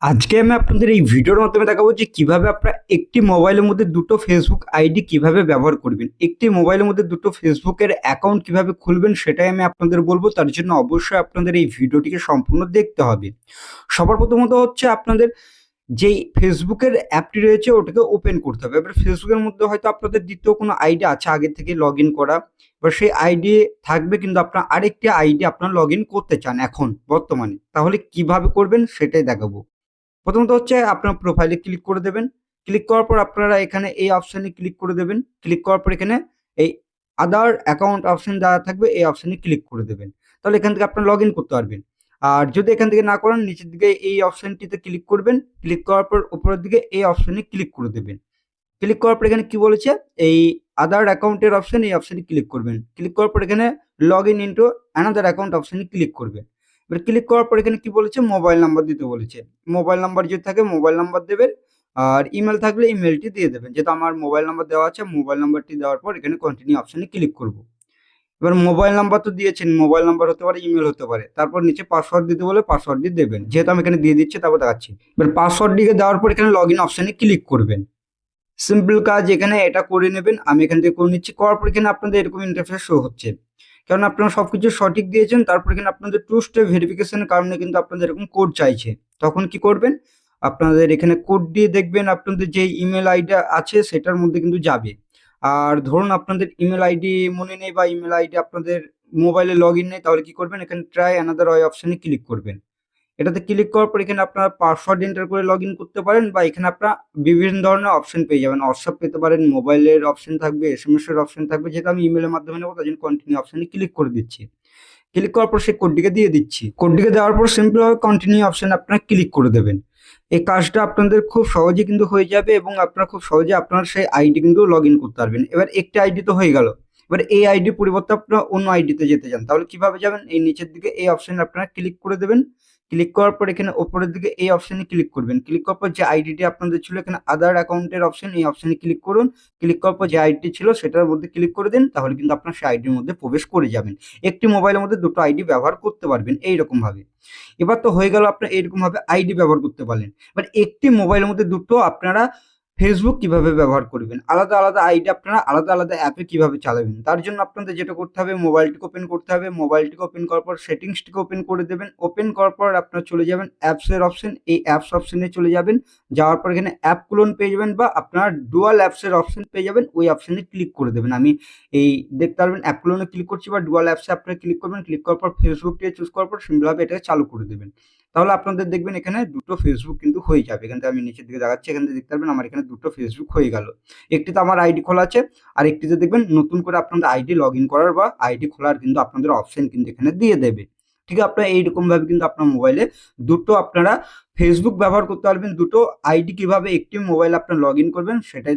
আজকে আমি আপনাদের এই ভিডিওর মাধ্যমে দেখাবো যে কিভাবে আপনারা একটি মোবাইলের মধ্যে দুটো ফেসবুক আইডি কিভাবে ব্যবহার করবেন। একটি মোবাইলের মধ্যে দুটো ফেসবুকের অ্যাকাউন্ট কিভাবে খুলবেন সেটাই আমি আপনাদের বলবো। তার জন্য অবশ্যই আপনাদের এই ভিডিওটিকে সম্পূর্ণ দেখতে হবে। সবার প্রথমত হচ্ছে আপনাদের যেই ফেসবুকের অ্যাপটি রয়েছে ওটাকে ওপেন করতে হবে। এবার ফেসবুকের মধ্যে হয়তো আপনাদের দ্বিতীয় কোনো আইডি আছে আগে থেকে লগইন করা। এবার সেই আইডি থাকবে কিন্তু আপনার আরেকটি আইডি আপনার লগইন করতে চান এখন বর্তমানে। তাহলে কিভাবে করবেন সেটাই দেখাবো। প্রথমত হচ্ছে আপনার প্রোফাইলে ক্লিক করে দেবেন। ক্লিক করার পর আপনারা এখানে এই অপশানে ক্লিক করে দেবেন। ক্লিক করার পর এখানে এই আদার অ্যাকাউন্ট অপশন দেওয়া থাকবে, এই অপশানে ক্লিক করে দেবেন। তাহলে এখান থেকে আপনারা লগইন করতে পারবেন। আর যদি এখান থেকে না করেন নিচের দিকে এই অপশানটিতে ক্লিক করবেন। ক্লিক করার পর উপরের দিকে এই অপশানে ক্লিক করে দেবেন। ক্লিক করার পর এখানে কি বলেছে এই আদার অ্যাকাউন্টের অপশন, এই অপশানে ক্লিক করবেন। ক্লিক করার পর এখানে log in into another account অপশানে ক্লিক করবেন। এবার ক্লিক করার পর এখানে কি বলেছে মোবাইল নাম্বার দিতে বলেছে। মোবাইল নাম্বার যদি থাকে মোবাইল নাম্বার দেবেন, আর ইমেল থাকলে ইমেলটি দিয়ে দেবেন। যেহেতু আমার মোবাইল নাম্বার দেওয়া আছে, মোবাইল নাম্বারটি দেওয়ার পর এখানে কন্টিনিউ অপশানে ক্লিক করব। এবার মোবাইল নাম্বার তো দিয়েছেন, মোবাইল নাম্বার হতে পারে, ইমেল হতে পারে। তারপর নিচে পাসওয়ার্ড দিতে বলে পাসওয়ার্ডটি দেবেন। যেহেতু আমি এখানে দিয়ে দিচ্ছি তারপর দেখাচ্ছি। এবার পাসওয়ার্ডটিকে দেওয়ার পর এখানে লগ ইন অপশানে ক্লিক করবেন। সিম্পল কাজ, এখানে এটা করে নেবেন। আমি এখান থেকে করে নিচ্ছি। করার পর এখানে আপনাদের এরকম ইন্টারফেস শো হচ্ছে, কারণ আপনারা সবকিছু সঠিক দিয়েছেন। তারপর এখানে আপনাদের টু স্টেপ ভেরিফিকেশনের কারণে কিন্তু আপনাদের এরকম কোড চাইছে। তখন কি করবেন, আপনাদের এখানে কোড দিয়ে দেখবেন আপনাদের যে ইমেল আইডি আছে সেটার মধ্যে কিন্তু যাবে। আর ধরুন আপনাদের ইমেল আইডি মনে নেই বা ইমেল আইডি আপনাদের মোবাইলে লগ ইন নেই, তাহলে কি করবেন, এখানে ট্রাই অ্যানাদার ওয়ে অপশানে ক্লিক করবেন। এটাতে ক্লিক করার পর এখানে আপনারা পাসওয়ার্ড এন্টার করে লগ ইন করতে পারেন, বা এখানে আপনারা বিভিন্ন ধরনের অপশন পেয়ে যাবেন। হোয়াটসঅ্যাপ পেতে পারেন, মোবাইলের অপশন থাকবে, এসএমএস এর অপশন থাকবে। যেহেতু আমি ইমেলের মাধ্যমে নেবো তার জন্য কন্টিনিউ অপশানে ক্লিক করে দিচ্ছি। ক্লিক করার পর সেই কোডটিকে দিয়ে দিচ্ছি। কোডটিকে দেওয়ার পর সিম্পলভাবে কন্টিনিউ অপশানে আপনারা ক্লিক করে দেবেন। এই কাজটা আপনাদের খুব সহজে কিন্তু হয়ে যাবে এবং আপনারা খুব সহজে আপনার সেই আইডি কিন্তু লগ ইন করতে পারবেন। এবার একটি আইডি তো হয়ে গেল। এবার এই আইডি পরিবর্তে আপনারা অন্য আইডিতে যেতে চান, তাহলে কিভাবে যাবেন, এই নিচের দিকে এই অপশানে আপনারা ক্লিক করে দেবেন। ক্লিক করার পর এখানে উপরের দিকে এই অপশানে ক্লিক করবেন। ক্লিক করার পর যে আইডিটি আপনাদের ছিল এখানে আদার অ্যাকাউন্টের অপশন, এই অপশানে ক্লিক করুন। ক্লিক করার পর যে আইডি ছিল সেটার মধ্যে ক্লিক করে দিন, তাহলে কিন্তু আপনার সেই আইডির মধ্যে প্রবেশ করে যাবেন। একটি মোবাইলের মধ্যে দুটো আইডি ব্যবহার করতে পারবেন এইরকম ভাবে। এবার তো হয়ে গেল, আপনার এইরকম ভাবে আইডি ব্যবহার করতে পারলেন। এবার একটি মোবাইলের মধ্যে দুটো আপনারা ফেসবুক কিভাবে ব্যবহার করবেন, আলাদা আলাদা আইডি আপনারা আলাদা আলাদা অ্যাপে কিভাবে চালাবেন, তার জন্য আপনাদের যেটা করতে হবে মোবাইলটিকে ওপেন করতে হবে। মোবাইলটিকে ওপেন করার পর সেটিংসটিকে ওপেন করে দেবেন। ওপেন করার পর আপনারা চলে যাবেন অ্যাপসের অপশন, এই অ্যাপস অপশনে চলে যাবেন। যাওয়ার পর এখানে অ্যাপ ক্লোন পেয়ে যাবেন বা আপনার ডুয়াল অ্যাপসের অপশন পেয়ে যাবেন, ওই অপশানে ক্লিক করে দেবেন। আমি এই দেখতে পারবেন অ্যাপ ক্লোনে ক্লিক করছি বা ডুয়াল অ্যাপসে আপনারা ক্লিক করবেন। ক্লিক করার পর ফেসবুকটি চুজ করার পর সিম্পলভাবে এটাকে চালু করে দেবেন। তাহলে আপনাদের দেখবেন এখানে দুটো ফেসবুক কিন্তু হয়ে যাবে। এখান থেকে আমি নিচের দিকে দেখাচ্ছি, এখান থেকে দেখতে পারবেন আমার এখানে দুটো ফেসবুক হয়ে গেল। একটিতে আমার আইডি খোলা আছে, আর একটিতে দেখবেন নতুন করে আপনাদের আইডি লগ ইন করার বা আইডি খোলার কিন্তু আপনাদের অপশন কিন্তু এখানে দিয়ে দেবে। ঠিক আছে, আপনারা এইরকম ভাবে কিন্তু আপনার মোবাইলে দুটো আপনারা ফেসবুক ব্যবহার করতে পারবেন। দুটো আইডি কিভাবে একটি মোবাইল আপনার লগ ইন করবেন সেটাই